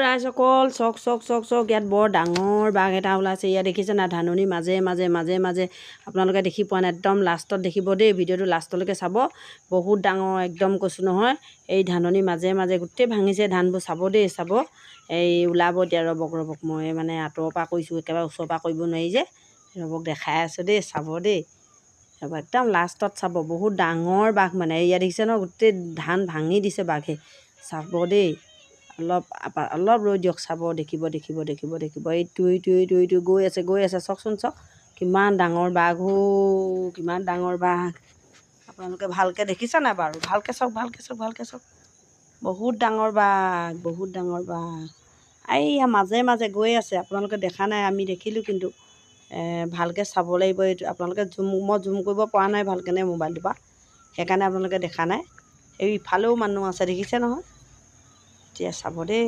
ৰাইজসকল চক চক চক চক ইয়াত বৰ ডাঙৰ বাঘ এটা ওলাইছে। ইয়াত দেখিছে না ধাননি মাজে মাজে আপোনালোকে দেখি পোৱা নাই। একদম লাষ্টত দেখিব দেই, ভিডিঅ'টো লাষ্টলৈকে চাব। বহুত ডাঙৰ একদম কৈছোঁ নহয়। এই ধাননি মাজে মাজে গোটেই ভাঙিছে ধানবোৰ, চাব দেই চাব। এই ওলাব এতিয়া, ৰ'বক মই মানে আঁতৰৰ পৰা কৰিছোঁ, একেবাৰে ওচৰৰ পৰা কৰিব নোৱাৰি যে। ৰ'বক দেখাই আছোঁ দেই, চাব দেই। ৰ'ব একদম লাষ্টত চাব, বহুত ডাঙৰ বাঘ মানে। ইয়াত দেখিছে ন, গোটেই ধান ভাঙি দিছে বাঘে। চাব দেই, অলপ ৰৈ দিয়ক, চাব, দেখিব। এইটো গৈ আছে চাওকচোন, চাওক কিমান ডাঙৰ বাঘ কিমান ডাঙৰ বাঘ। আপোনালোকে ভালকৈ দেখিছে নাই বাৰু? ভালকৈ চাওক। বহুত ডাঙৰ বাঘ। এইয়া মাজে মাজে গৈ আছে, আপোনালোকে দেখা নাই, আমি দেখিলোঁ কিন্তু। ভালকৈ চাব লাগিব এইটো। আপোনালোকে মই জুম কৰিব পৰা নাই ভালকৈ মোবাইলটোৰ পৰা, সেইকাৰণে আপোনালোকে দেখা নাই। এই ইফালেও মানুহ আছে, দেখিছে নহয়? এতিয়া চাব দেই।